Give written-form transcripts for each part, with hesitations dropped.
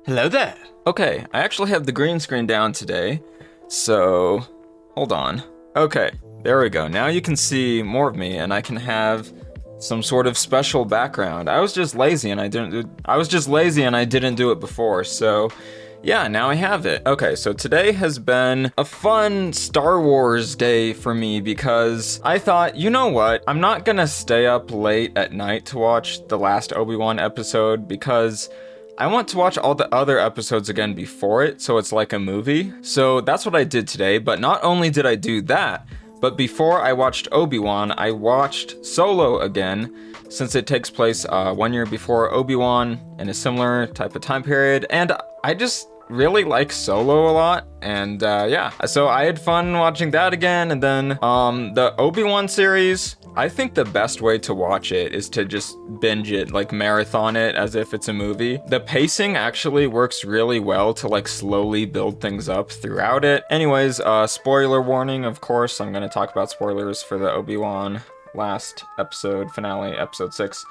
Hello there. Okay, I actually have the green screen down today, so hold on. Okay, there we go. Now you can see more of me, and I can have some sort of special background. I was just lazy and I didn't do it before, so yeah, now I have it. Okay, so today has been a fun Star Wars day for me because I thought, you know what? I'm not gonna stay up late at night to watch the last Obi-Wan episode because I want to watch all the other episodes again before it, so it's like a movie. So that's what I did today, but not only did I do that, but before I watched Obi-Wan, I watched Solo again, since it takes place 1 year before Obi-Wan in a similar type of time period, and I just really like Solo a lot, and yeah. So I had fun watching that again, and then the Obi-Wan series, I think the best way to watch it is to just binge it, like marathon it as if it's a movie. The pacing actually works really well to like slowly build things up throughout it. Anyways, spoiler warning, of course, I'm gonna talk about spoilers for the Obi-Wan last episode, finale, episode 6.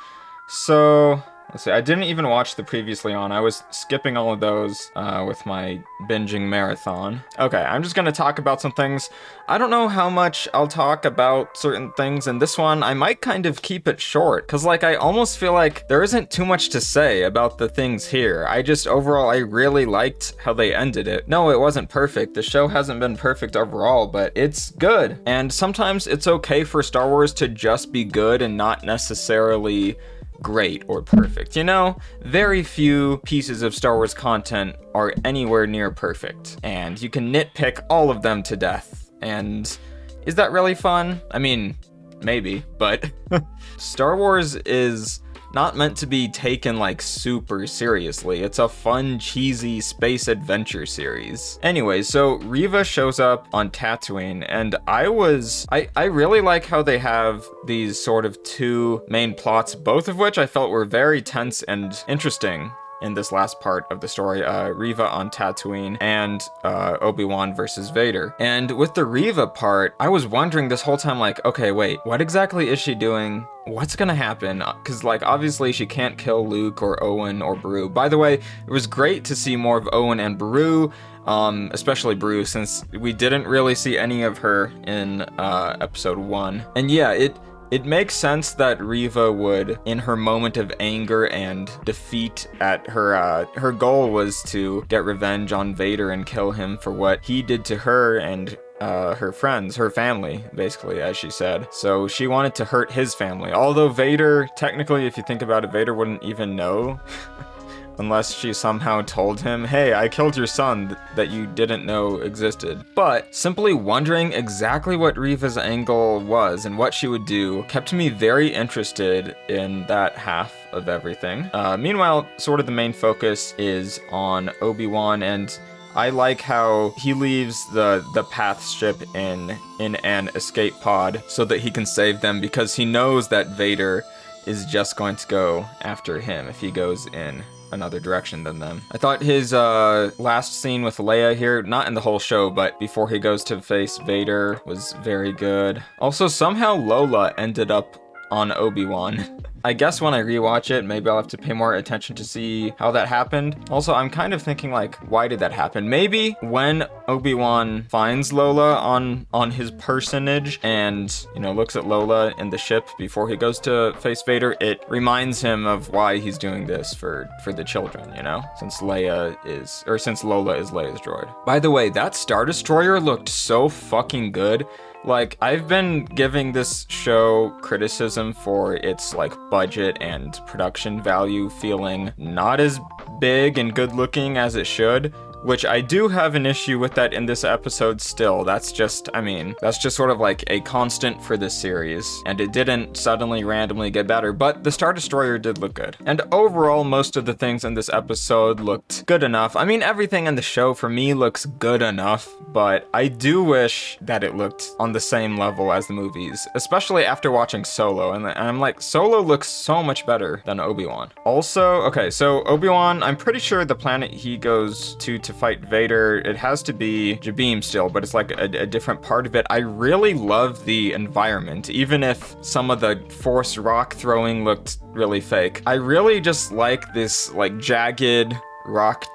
So let's see, I didn't even watch the previously on. I was skipping all of those with my binging marathon. Okay, I'm just gonna talk about some things. I don't know how much I'll talk about certain things in this one. I might kind of keep it short, because like I almost feel like there isn't too much to say about the things here. Overall, I really liked how they ended it. No, it wasn't perfect. The show hasn't been perfect overall, but it's good. And sometimes it's okay for Star Wars to just be good and not necessarily great or perfect. You know, very few pieces of Star Wars content are anywhere near perfect, and you can nitpick all of them to death. And is that really fun? I mean, maybe, but Star Wars is not meant to be taken like super seriously. It's a fun, cheesy space adventure series. Anyway, so Reva shows up on Tatooine, and I really like how they have these sort of two main plots, both of which I felt were very tense and interesting in this last part of the story, Reva on Tatooine and Obi-Wan versus Vader. And with the Reva part, I was wondering this whole time, like, okay, wait, what exactly is she doing? What's gonna happen? Because, like, obviously she can't kill Luke or Owen or Beru. By the way, it was great to see more of Owen and Beru, especially Beru, since we didn't really see any of her in episode 1. And yeah, it makes sense that Reva would, in her moment of anger and defeat at her goal was to get revenge on Vader and kill him for what he did to her and her friends, her family, basically, as she said. So she wanted to hurt his family. Although Vader, technically, if you think about it, Vader wouldn't even know unless she somehow told him, hey, I killed your son that you didn't know existed. But simply wondering exactly what Reva's angle was and what she would do kept me very interested in that half of everything. Meanwhile, sort of the main focus is on Obi-Wan, and I like how he leaves the Path ship in an escape pod so that he can save them, because he knows that Vader is just going to go after him if he goes in another direction than them. I thought his last scene with Leia here, not in the whole show, but before he goes to face Vader, was very good. Also, somehow Lola ended up on Obi-Wan. I guess when I rewatch it, maybe I'll have to pay more attention to see how that happened. Also, I'm kind of thinking, like, why did that happen? Maybe when Obi-Wan finds Lola on his personage and, you know, looks at Lola in the ship before he goes to face Vader, it reminds him of why he's doing this for the children, you know? Since Lola is Leia's droid. By the way, that Star Destroyer looked so fucking good. Like, I've been giving this show criticism for its, like, budget and production value feeling not as big and good looking as it should, which I do have an issue with that in this episode still. That's just sort of like a constant for this series, and it didn't suddenly randomly get better, but the Star Destroyer did look good. And overall, most of the things in this episode looked good enough. I mean, everything in the show for me looks good enough, but I do wish that it looked on the same level as the movies, especially after watching Solo, and I'm like, Solo looks so much better than Obi-Wan. Also, okay, so Obi-Wan, I'm pretty sure the planet he goes to fight Vader, it has to be Jabeam still, but it's like a different part of it. I really love the environment, even if some of the Force rock throwing looked really fake. I really just like this like jagged rock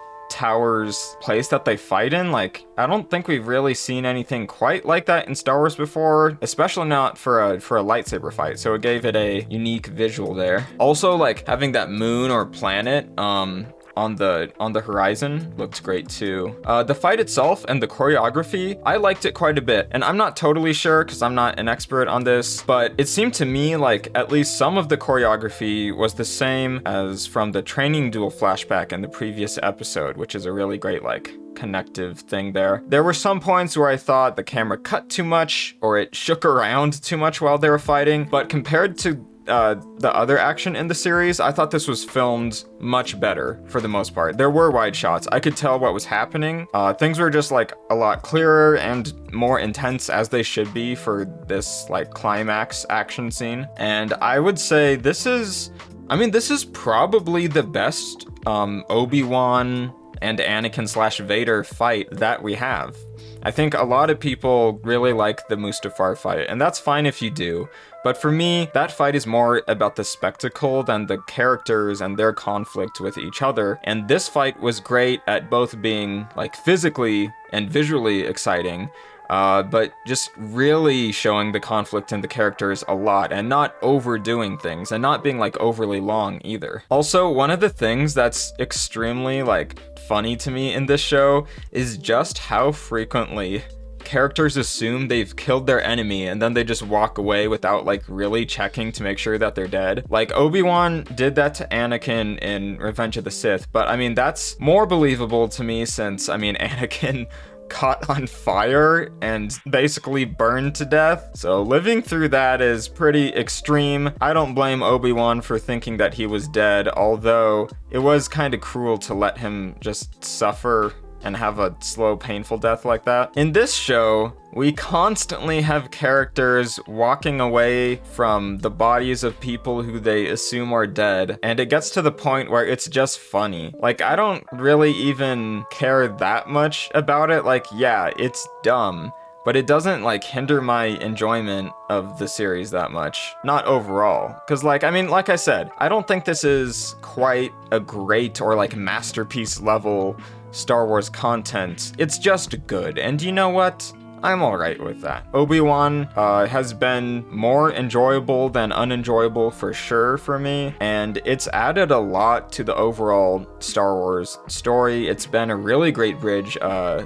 towers place that they fight in. Like, I don't think we've really seen anything quite like that in Star Wars before, especially not for a lightsaber fight. So it gave it a unique visual there. Also, like having that moon or planet on the horizon looked great too. The fight itself and the choreography, I liked it quite a bit, and I'm not totally sure because I'm not an expert on this, but it seemed to me like at least some of the choreography was the same as from the training duel flashback in the previous episode, which is a really great like connective thing there. There were some points where I thought the camera cut too much or it shook around too much while they were fighting, but compared to the other action in the series, I thought this was filmed much better for the most part. There were wide shots. I could tell what was happening. Things were just like a lot clearer and more intense as they should be for this like climax action scene. And I would say this is probably the best Obi-Wan and Anakin / Vader fight that we have. I think a lot of people really like the Mustafar fight, and that's fine if you do. But for me, that fight is more about the spectacle than the characters and their conflict with each other. And this fight was great at both being like physically and visually exciting, but just really showing the conflict in the characters a lot and not overdoing things and not being like overly long either. Also, one of the things that's extremely like funny to me in this show is just how frequently characters assume they've killed their enemy and then they just walk away without like really checking to make sure that they're dead. Like Obi-Wan did that to Anakin in Revenge of the Sith, but I mean that's more believable to me since I mean Anakin caught on fire and basically burned to death. So living through that is pretty extreme. I don't blame Obi-Wan for thinking that he was dead, although it was kind of cruel to let him just suffer and have a slow, painful death like that. In this show, we constantly have characters walking away from the bodies of people who they assume are dead, and it gets to the point where it's just funny. Like, I don't really even care that much about it. Like, yeah, it's dumb, but it doesn't like hinder my enjoyment of the series that much. Not overall. Cause like, I mean, like I said, I don't think this is quite a great or like masterpiece level Star Wars content. It's just good, and you know what? I'm alright with that. Obi-Wan has been more enjoyable than unenjoyable for sure for me, and it's added a lot to the overall Star Wars story. It's been a really great bridge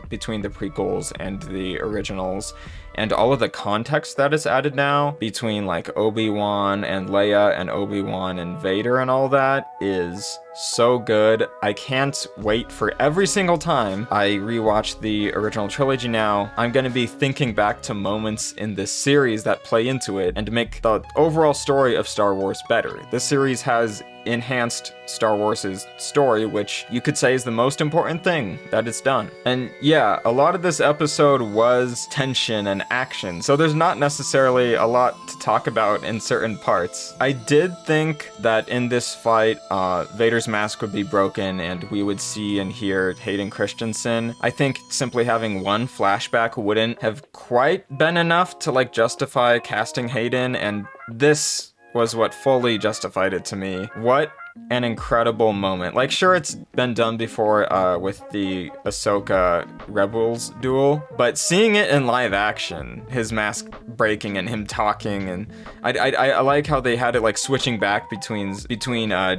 between the prequels and the originals, and all of the context that is added now between like Obi-Wan and Leia and Obi-Wan and Vader and all that is so good. I can't wait for every single time I rewatch the original trilogy now. I'm gonna be thinking back to moments in this series that play into it and make the overall story of Star Wars better. This series has enhanced Star Wars' story, which you could say is the most important thing that it's done. And yeah, a lot of this episode was tension and action, so there's not necessarily a lot to talk about in certain parts. I did think that in this fight, Vader's mask would be broken and we would see and hear Hayden Christensen. I think simply having one flashback wouldn't have quite been enough to like justify casting Hayden, and this was what fully justified it to me. What an incredible moment. Like, sure, it's been done before with the Ahsoka Rebels duel, but seeing it in live action, his mask breaking and him talking, and I like how they had it like switching back between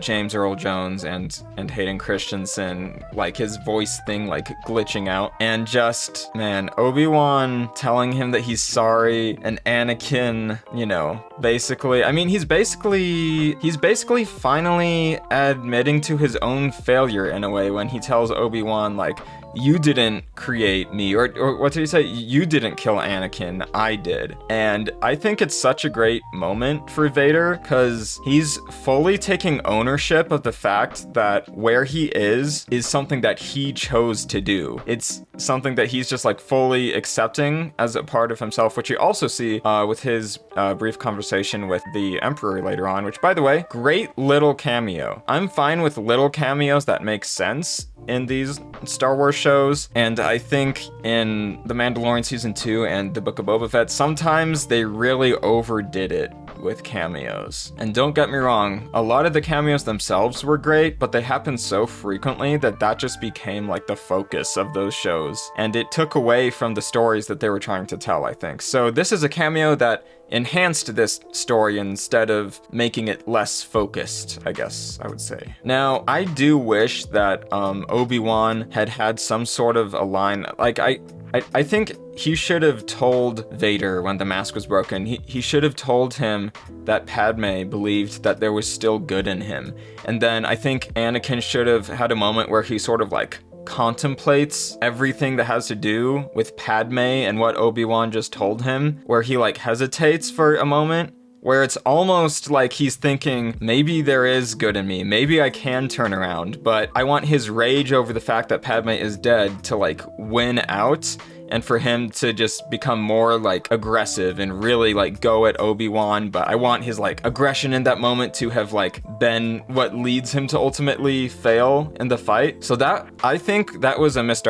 James Earl Jones and Hayden Christensen, like his voice thing like glitching out, and just, man, Obi-Wan telling him that he's sorry, and Anakin, you know, basically, I mean, he's basically finally admitting to his own failure in a way when he tells Obi-Wan, like, you didn't create me, or what did he say? You didn't kill Anakin, I did. And I think it's such a great moment for Vader, because he's fully taking ownership of the fact that where he is something that he chose to do. It's something that he's just like fully accepting as a part of himself, which you also see with his brief conversation with the Emperor later on, which, by the way, great little cameo. I'm fine with little cameos that make sense in these Star Wars shows, and I think in The Mandalorian Season 2 and The Book of Boba Fett, sometimes they really overdid it with cameos. And don't get me wrong, a lot of the cameos themselves were great, but they happened so frequently that just became like the focus of those shows. And it took away from the stories that they were trying to tell, I think. So this is a cameo that enhanced this story instead of making it less focused, I guess I would say. Now, I do wish that Obi-Wan had some sort of a line. Like, I think he should have told Vader when the mask was broken, he should have told him that Padme believed that there was still good in him. And then I think Anakin should have had a moment where he sort of like contemplates everything that has to do with Padme and what Obi-Wan just told him, where he like hesitates for a moment, where it's almost like he's thinking, maybe there is good in me, maybe I can turn around, but I want his rage over the fact that Padme is dead to like win out, and for him to just become more like aggressive and really like go at Obi-Wan. But I want his like aggression in that moment to have like been what leads him to ultimately fail in the fight. So that, I think that was a missed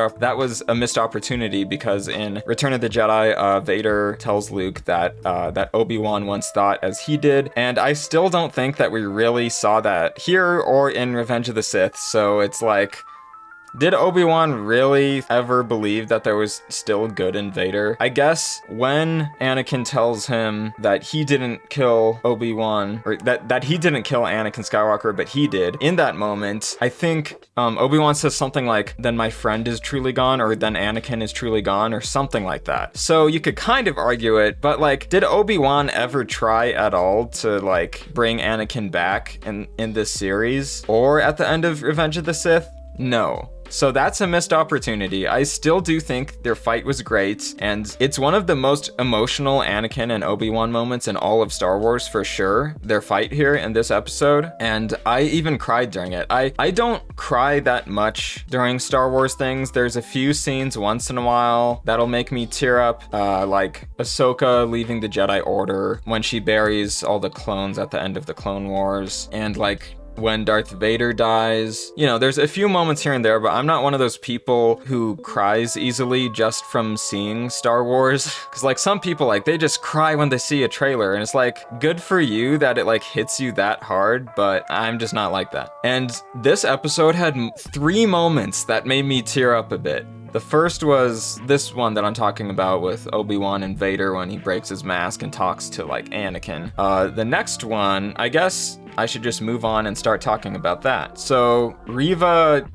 opportunity, because in Return of the Jedi, Vader tells Luke that that Obi-Wan once thought as he did, and I still don't think that we really saw that here or in Revenge of the Sith. So it's like, did Obi-Wan really ever believe that there was still good in Vader? I guess when Anakin tells him that he didn't kill Obi-Wan, or that he didn't kill Anakin Skywalker, but he did, in that moment, I think Obi-Wan says something like, then my friend is truly gone, or then Anakin is truly gone, or something like that. So you could kind of argue it, but like, did Obi-Wan ever try at all to like bring Anakin back in this series? Or at the end of Revenge of the Sith? No. So that's a missed opportunity. I still do think their fight was great, and it's one of the most emotional Anakin and Obi-Wan moments in all of Star Wars for sure, their fight here in this episode, and I even cried during it. I don't cry that much during Star Wars things. There's a few scenes once in a while that'll make me tear up, like Ahsoka leaving the Jedi Order, when she buries all the clones at the end of the Clone Wars, and like when Darth Vader dies. You know, there's a few moments here and there, but I'm not one of those people who cries easily just from seeing Star Wars. Because like some people, like they just cry when they see a trailer, and it's like, good for you that it like hits you that hard, but I'm just not like that. And this episode had 3 moments that made me tear up a bit. The first was this one that I'm talking about with Obi-Wan and Vader when he breaks his mask and talks to like Anakin. The next one, I guess I should just move on and start talking about that. So Reva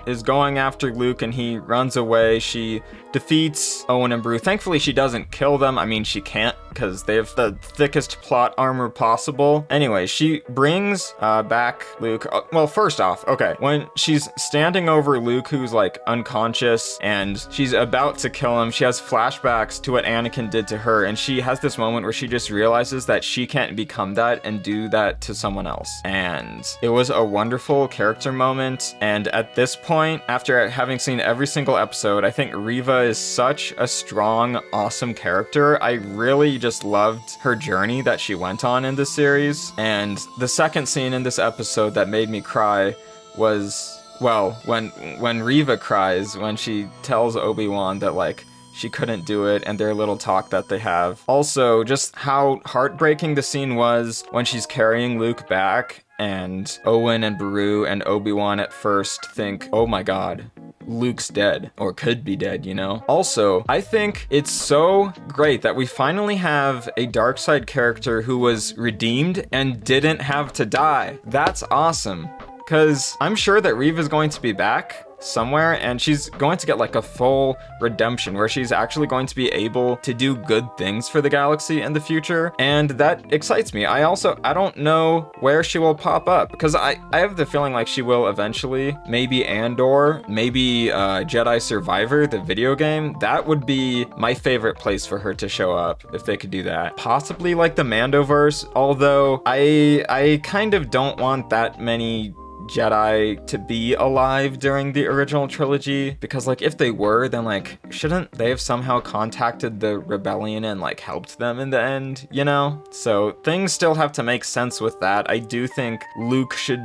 is going after Luke and he runs away. She defeats Owen and Beru. Thankfully, she doesn't kill them. I mean, she can't because they have the thickest plot armor possible. Anyway, she brings back Luke. Well, first off, okay, when she's standing over Luke, who's like unconscious, and she's about to kill him, she has flashbacks to what Anakin did to her, and she has this moment where she just realizes that she can't become that and do that to someone else. And it was a wonderful character moment, and at this point, after having seen every single episode, I think Reva is such a strong, awesome character. I really just loved her journey that she went on in this series. And the second scene in this episode that made me cry was, well, when Reva cries, when she tells Obi-Wan that like she couldn't do it, and their little talk that they have. Also, just how heartbreaking the scene was when she's carrying Luke back, and Owen and Beru and Obi-Wan at first think, oh my god, Luke's dead, or could be dead, you know? Also, I think it's so great that we finally have a dark side character who was redeemed and didn't have to die. That's awesome, because I'm sure that Reva's going to be back somewhere, and she's going to get like a full redemption where she's actually going to be able to do good things for the galaxy in the future, and that excites me. I don't know where she will pop up, because I have the feeling like she will eventually. Maybe Andor, maybe Jedi Survivor, the video game. That would be my favorite place for her to show up if they could do that. Possibly like the Mandoverse, although I kind of don't want that many Jedi to be alive during the original trilogy, because like if they were, then like shouldn't they have somehow contacted the rebellion and like helped them in the end, you know? So things still have to make sense with that. I do think Luke should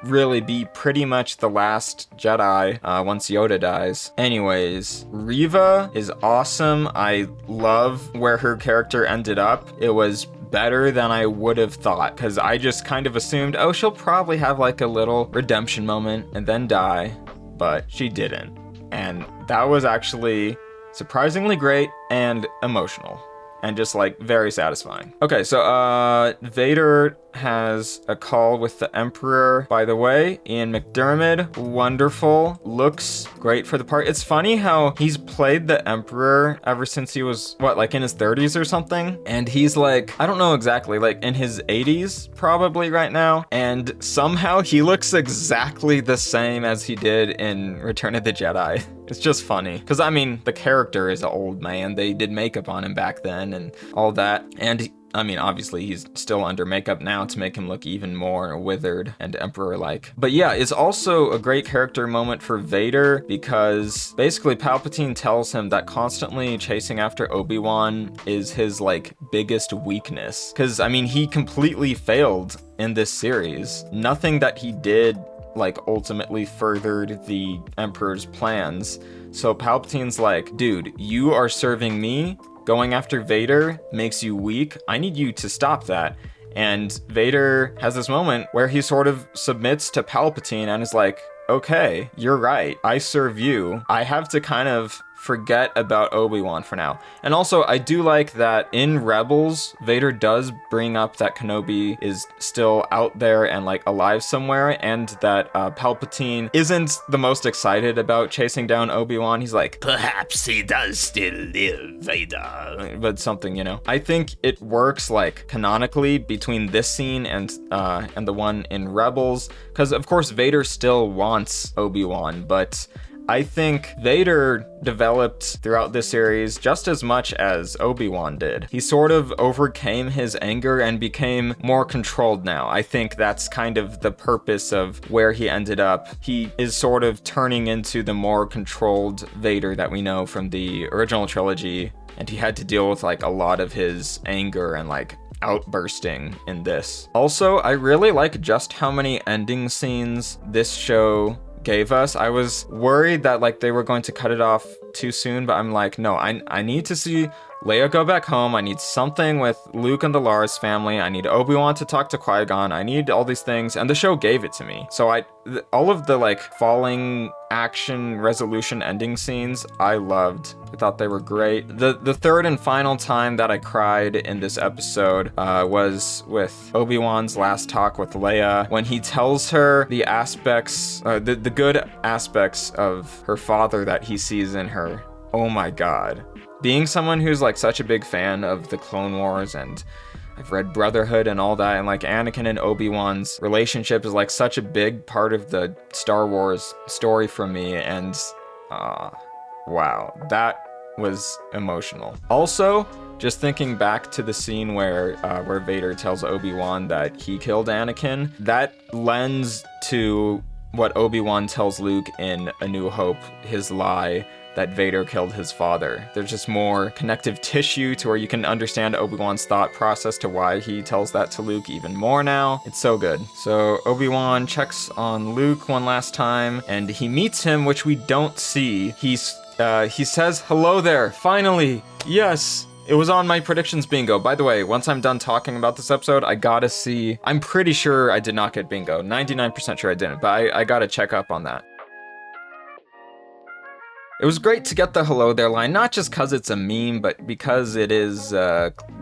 really be pretty much the last Jedi once Yoda dies. Anyways, Reva is awesome. I love where her character ended up. It was better than I would have thought, because I just kind of assumed, oh, she'll probably have like a little redemption moment and then die, but she didn't. And that was actually surprisingly great and emotional. And just like very satisfying. Okay, so Vader has a call with the Emperor. By the way, Ian McDiarmid, wonderful, looks great for the part. It's funny how he's played the Emperor ever since he was, what, like in his 30s or something? And he's like, I don't know exactly, like in his 80s probably right now. And somehow he looks exactly the same as he did in Return of the Jedi. It's just funny. Because, I mean, the character is an old man. They did makeup on him back then and all that. And, I mean, obviously, he's still under makeup now to make him look even more withered and Emperor-like. But yeah, it's also a great character moment for Vader because basically Palpatine tells him that constantly chasing after Obi-Wan is his, like, biggest weakness. Because, I mean, he completely failed in this series. Nothing that he did like ultimately furthered the Emperor's plans. So Palpatine's like, dude, you are serving me. Going after Vader makes you weak. I need you to stop that. And Vader has this moment where he sort of submits to Palpatine and is like, okay, you're right. I serve you. I have to kind of forget about Obi-Wan for now. And also, I do like that in Rebels, Vader does bring up that Kenobi is still out there and like alive somewhere, and that Palpatine isn't the most excited about chasing down Obi-Wan. He's like, perhaps he does still live, Vader. But something, you know. I think it works like canonically between this scene and the one in Rebels, because of course Vader still wants Obi-Wan, but I think Vader developed throughout this series just as much as Obi-Wan did. He sort of overcame his anger and became more controlled now. I think that's kind of the purpose of where he ended up. He is sort of turning into the more controlled Vader that we know from the original trilogy, and he had to deal with like a lot of his anger and like outbursting in this. Also, I really like just how many ending scenes this show gave us. I was worried that like they were going to cut it off too soon, but I'm like, no, I need to see Leia go back home. I need something with Luke and the Lars family. I need Obi-Wan to talk to Qui-Gon. I need all these things, and the show gave it to me. So all of the like falling action resolution ending scenes, I loved. I thought they were great. The third and final time that I cried in this episode was with Obi-Wan's last talk with Leia, when he tells her the aspects, the good aspects of her father that he sees in her. Oh my god. Being someone who's like such a big fan of the Clone Wars, and I've read Brotherhood and all that, and like Anakin and Obi-Wan's relationship is like such a big part of the Star Wars story for me, and wow, that was emotional. Also, just thinking back to the scene where Vader tells Obi-Wan that he killed Anakin, that lends to what Obi-Wan tells Luke in A New Hope, his lie that Vader killed his father. There's just more connective tissue to where you can understand Obi-Wan's thought process to why he tells that to Luke even more now. It's so good. So Obi-Wan checks on Luke one last time, and he meets him, which we don't see. He says, hello there, finally, yes. It was on my predictions bingo. By the way, once I'm done talking about this episode, I gotta see. I'm pretty sure I did not get bingo. 99% sure I didn't, but I gotta check up on that. It was great to get the hello there line, not just because it's a meme, but because it is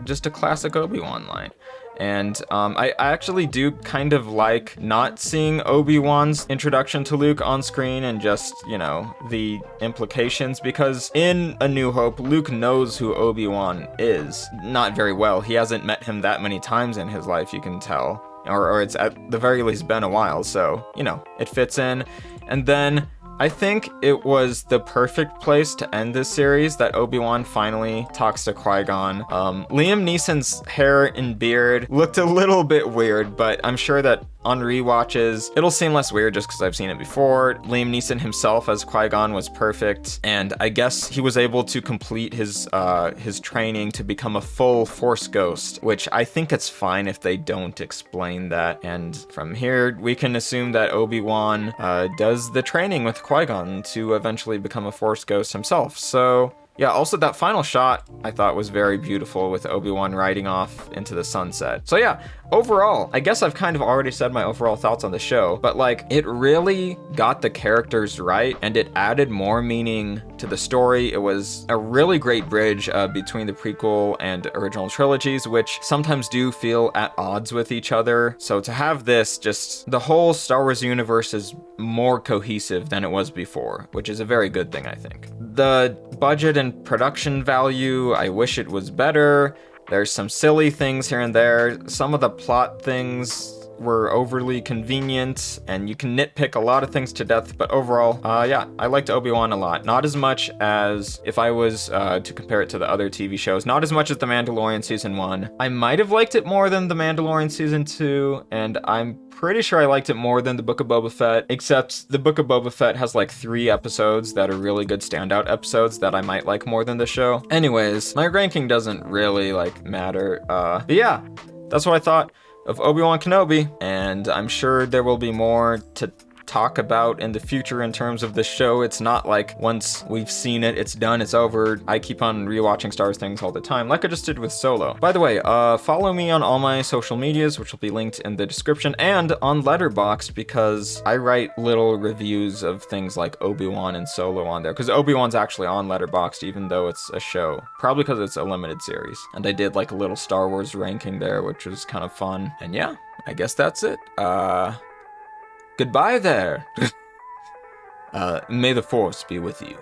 just a classic Obi-Wan line. And I actually do kind of like not seeing Obi-Wan's introduction to Luke on screen and just, you know, the implications, because in A New Hope, Luke knows who Obi-Wan is. Not very well. He hasn't met him that many times in his life, you can tell. Or it's at the very least been a while, so, you know, it fits in. And then I think it was the perfect place to end this series that Obi-Wan finally talks to Qui-Gon. Liam Neeson's hair and beard looked a little bit weird, but I'm sure that on rewatches, it'll seem less weird just because I've seen it before. Liam Neeson himself as Qui-Gon was perfect, and I guess he was able to complete his training to become a full Force ghost, which I think it's fine if they don't explain that. And from here, we can assume that Obi-Wan does the training with Qui-Gon to eventually become a Force ghost himself. So Yeah, also that final shot I thought was very beautiful with Obi-Wan riding off into the sunset. So yeah, overall, I guess I've kind of already said my overall thoughts on the show, but like it really got the characters right and it added more meaning to the story. It was a really great bridge between the prequel and original trilogies, which sometimes do feel at odds with each other. So to have this, just the whole Star Wars universe is more cohesive than it was before, which is a very good thing, I think. The budget and production value, I wish it was better. There's some silly things here and there. Some of the plot things were overly convenient, and you can nitpick a lot of things to death, but overall, yeah, I liked Obi-Wan a lot. Not as much as, if I was to compare it to the other TV shows, not as much as The Mandalorian Season 1. I might have liked it more than The Mandalorian Season 2, and I'm pretty sure I liked it more than The Book of Boba Fett, except The Book of Boba Fett has like 3 episodes that are really good standout episodes that I might like more than the show. Anyways, my ranking doesn't really like matter, but yeah, that's what I thought of Obi-Wan Kenobi, and I'm sure there will be more to talk about in the future in terms of the show. It's not like once we've seen it, it's done, it's over. I keep on rewatching Star Wars things all the time, like I just did with Solo. By the way, follow me on all my social medias, which will be linked in the description, and on Letterboxd, because I write little reviews of things like Obi-Wan and Solo on there, because Obi-Wan's actually on Letterboxd, even though it's a show, probably because it's a limited series. And I did like a little Star Wars ranking there, which was kind of fun. And yeah, I guess that's it. Goodbye there. May the Force be with you.